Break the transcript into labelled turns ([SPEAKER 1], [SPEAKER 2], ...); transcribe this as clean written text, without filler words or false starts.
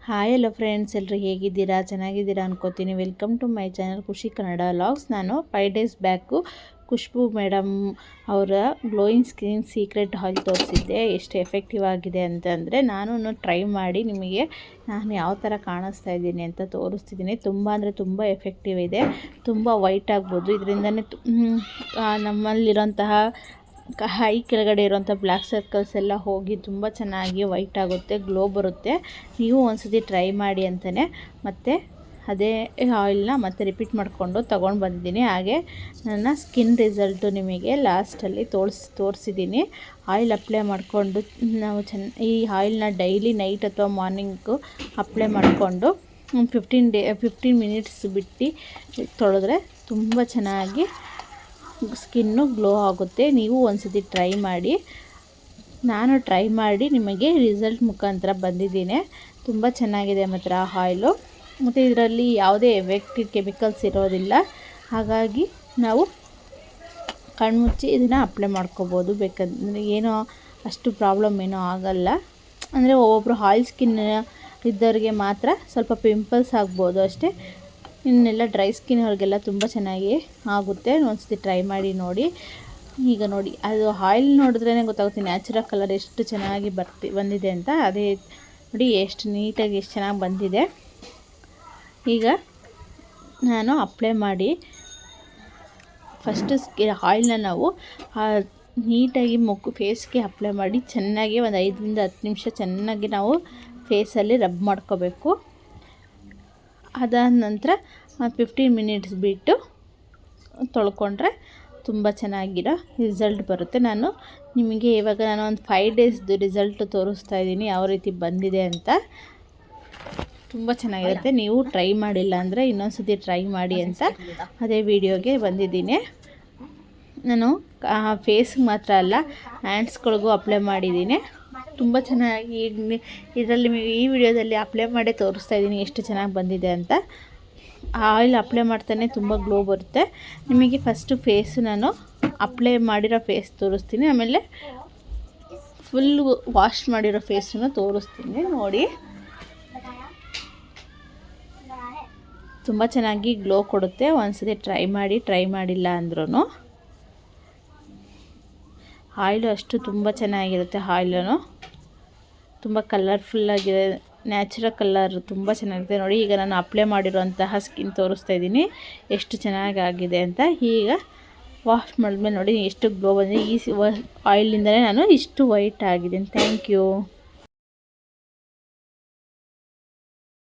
[SPEAKER 1] Hi hello friends, ಎಲ್ಲರೂ ಹೇಗಿದ್ದೀರಾ? ಚೆನ್ನಾಗಿದ್ದೀರಾ ಅನ್ಕೋತೀನಿ. ವೆಲ್ಕಮ್ ಟು ಮೈ ಚಾನಲ್ ಖುಷಿ ಕನ್ನಡ ವ್ಲಾಗ್ಸ್. ನಾನು 5 ಡೇಸ್ ಬ್ಯಾಕು ಖುಷ್ಬು ಮೇಡಮ್ ಅವರ ಗ್ಲೋಯಿಂಗ್ ಸ್ಕಿನ್ ಸೀಕ್ರೆಟ್ ಆಯಿಲ್ ತೋರಿಸಿದ್ದೆ. ಎಷ್ಟು ಎಫೆಕ್ಟಿವ್ ಆಗಿದೆ ಅಂತಂದರೆ ನಾನು ಟ್ರೈ ಮಾಡಿ ನಿಮಗೆ ನಾನು ಯಾವ ಥರ ಕಾಣಿಸ್ತಾ ಇದ್ದೀನಿ ಅಂತ ತೋರಿಸ್ತಿದ್ದೀನಿ. ತುಂಬ ಅಂದರೆ ತುಂಬ ಎಫೆಕ್ಟಿವ್ ಇದೆ. ತುಂಬ ವೈಟ್ ಆಗ್ಬೋದು. ಇದರಿಂದನೇ ನಮ್ಮಲ್ಲಿರೋಂತಹ ಹೈ ಕೆಳಗಡೆ ಇರೋಂಥ ಬ್ಲ್ಯಾಕ್ ಸರ್ಕಲ್ಸ್ ಎಲ್ಲ ಹೋಗಿ ತುಂಬ ಚೆನ್ನಾಗಿ ವೈಟ್ ಆಗುತ್ತೆ, ಗ್ಲೋ ಬರುತ್ತೆ. ನೀವು ಒಂದ್ಸತಿ ಟ್ರೈ ಮಾಡಿ ಅಂತಲೇ ಮತ್ತೆ ಅದೇ ಆಯಿಲ್ನ ಮತ್ತೆ ರಿಪೀಟ್ ಮಾಡಿಕೊಂಡು ತೊಗೊಂಡು ಬಂದಿದ್ದೀನಿ. ಹಾಗೆ ನನ್ನ ಸ್ಕಿನ್ ರಿಸಲ್ಟು ನಿಮಗೆ ಲಾಸ್ಟಲ್ಲಿ ತೋರಿಸಿದ್ದೀನಿ. ಆಯಿಲ್ ಅಪ್ಲೈ ಮಾಡಿಕೊಂಡು ನಾವು ಈ ಆಯಿಲ್ನ ಡೈಲಿ ನೈಟ್ ಅಥವಾ ಮಾರ್ನಿಂಗು ಅಪ್ಲೈ ಮಾಡಿಕೊಂಡು 15 ಮಿನಿಟ್ಸ್ ಬಿಟ್ಟು ತೊಳೆದ್ರೆ ತುಂಬ ಚೆನ್ನಾಗಿ ಸ್ಕಿನ್ನು ಗ್ಲೋ ಆಗುತ್ತೆ. ನೀವು ಒಂದ್ಸತಿ ಟ್ರೈ ಮಾಡಿ. ನಾನು ಟ್ರೈ ಮಾಡಿ ನಿಮಗೆ ರಿಸಲ್ಟ್ ಮುಖಾಂತರ ಬಂದಿದ್ದೀನಿ. ತುಂಬ ಚೆನ್ನಾಗಿದೆ ಮಾತ್ರ ಆಯಿಲು. ಮತ್ತು ಇದರಲ್ಲಿ ಯಾವುದೇ ಎಫೆಕ್ಟಿವ್ ಕೆಮಿಕಲ್ಸ್ ಇರೋದಿಲ್ಲ. ಹಾಗಾಗಿ ನಾವು ಕಣ್ಮುಚ್ಚಿ ಇದನ್ನು ಅಪ್ಲೈ ಮಾಡ್ಕೋಬೋದು. ಬೇಕಂದರೆ ಏನೋ ಅಷ್ಟು ಪ್ರಾಬ್ಲಮ್ ಏನೋ ಆಗಲ್ಲ. ಅಂದರೆ ಒಬ್ಬೊಬ್ಬರು ಆಯಿಲ್ ಸ್ಕಿನ್ ಇದ್ದವ್ರಿಗೆ ಮಾತ್ರ ಸ್ವಲ್ಪ ಪಿಂಪಲ್ಸ್ ಆಗ್ಬೋದು ಅಷ್ಟೇ. ಇನ್ನೆಲ್ಲ ಡ್ರೈ ಸ್ಕಿನ್ ಅವ್ರಿಗೆಲ್ಲ ತುಂಬ ಚೆನ್ನಾಗಿ ಆಗುತ್ತೆ. ಒಂದ್ಸತಿ ಟ್ರೈ ಮಾಡಿ ನೋಡಿ. ಈಗ ನೋಡಿ, ಅದು ಆಯಿಲ್ ನೋಡಿದ್ರೇ ಗೊತ್ತಾಗುತ್ತೆ ನ್ಯಾಚುರಲ್ ಕಲರ್ ಎಷ್ಟು ಚೆನ್ನಾಗಿ ಬಂದಿದೆ ಅಂತ. ಅದೇ ನೋಡಿ ಎಷ್ಟು ನೀಟಾಗಿ ಎಷ್ಟು ಚೆನ್ನಾಗಿ ಬಂದಿದೆ. ಈಗ ನಾನು ಅಪ್ಲೈ ಮಾಡಿ ಫಸ್ಟು ಆಯಿಲ್ನ ನಾವು ನೀಟಾಗಿ ಫೇಸ್ಗೆ ಅಪ್ಲೈ ಮಾಡಿ ಚೆನ್ನಾಗಿ ಒಂದು 5ರಿಂದ 10 ನಿಮಿಷ ಚೆನ್ನಾಗಿ ನಾವು ಫೇಸಲ್ಲಿ ರಬ್ ಮಾಡ್ಕೋಬೇಕು. ಅದಾದ ನಂತರ 15 ಮಿನಿಟ್ಸ್ ಬಿಟ್ಟು ತೊಳ್ಕೊಂಡ್ರೆ ತುಂಬ ಚೆನ್ನಾಗಿರೋ ರಿಸಲ್ಟ್ ಬರುತ್ತೆ. ನಾನು ನಿಮಗೆ ಇವಾಗ ಒಂದು 5 ಡೇಸ್ದು ರಿಸಲ್ಟ್ ತೋರಿಸ್ತಾ ಇದ್ದೀನಿ, ಯಾವ ರೀತಿ ಬಂದಿದೆ ಅಂತ. ತುಂಬ ಚೆನ್ನಾಗಿರುತ್ತೆ. ನೀವು ಟ್ರೈ ಮಾಡಿಲ್ಲ ಅಂದರೆ ಇನ್ನೊಂದು ಟ್ರೈ ಮಾಡಿ ಅಂತ ಅದೇ ವಿಡಿಯೋಗೆ ಬಂದಿದ್ದೀನಿ. ನಾನು ಫೇಸ್ಗೆ ಮಾತ್ರ ಅಲ್ಲ, ಹ್ಯಾಂಡ್ಸ್ಗಳಿಗೂ ಅಪ್ಲೈ ಮಾಡಿದ್ದೀನಿ. ತುಂಬ ಚೆನ್ನಾಗಿ ಇದರಲ್ಲಿ ಈ ವಿಡಿಯೋದಲ್ಲಿ ಅಪ್ಲೈ ಮಾಡಿ ತೋರಿಸ್ತಾ ಇದ್ದೀನಿ ಎಷ್ಟು ಚೆನ್ನಾಗಿ ಬಂದಿದೆ ಅಂತ. ಆಯಿಲ್ ಅಪ್ಲೈ ಮಾಡ್ತಾನೆ ತುಂಬ ಗ್ಲೋ ಬರುತ್ತೆ. ನಿಮಗೆ ಫಸ್ಟು ಫೇಸು ನಾನು ಅಪ್ಲೈ ಮಾಡಿರೋ ಫೇಸ್ ತೋರಿಸ್ತೀನಿ, ಆಮೇಲೆ ಫುಲ್ ವಾಶ್ ಮಾಡಿರೋ ಫೇಸನ್ನು ತೋರಿಸ್ತೀನಿ. ನೋಡಿ, ತುಂಬ ಚೆನ್ನಾಗಿ ಗ್ಲೋ ಕೊಡುತ್ತೆ. ಒಂದ್ಸತಿ ಟ್ರೈ ಮಾಡಿ, ಟ್ರೈ ಮಾಡಿಲ್ಲ ಅಂದ್ರೂ. ಆಯಿಲು ಅಷ್ಟು ತುಂಬ ಚೆನ್ನಾಗಿರುತ್ತೆ. ಆಯಿಲು ತುಂಬ ಕಲರ್ಫುಲ್ಲಾಗಿದೆ, ನ್ಯಾಚುರಲ್ ಕಲರ್ ತುಂಬ ಚೆನ್ನಾಗಿದೆ. ನೋಡಿ, ಈಗ ನಾನು ಅಪ್ಲೈ ಮಾಡಿರೋಂತಹ ಸ್ಕಿನ್ ತೋರಿಸ್ತಾ ಇದ್ದೀನಿ ಎಷ್ಟು ಚೆನ್ನಾಗಾಗಿದೆ ಅಂತ. ಈಗ ವಾಶ್ ಮಾಡಿದ್ಮೇಲೆ ನೋಡಿ ಎಷ್ಟು ಗ್ಲೋ ಬಂದಿದೆ. ಈ ಆಯಿಲಿಂದಲೇ ನಾನು ಇಷ್ಟು ವೈಟ್ ಆಗಿದ್ದೀನಿ. Thank you.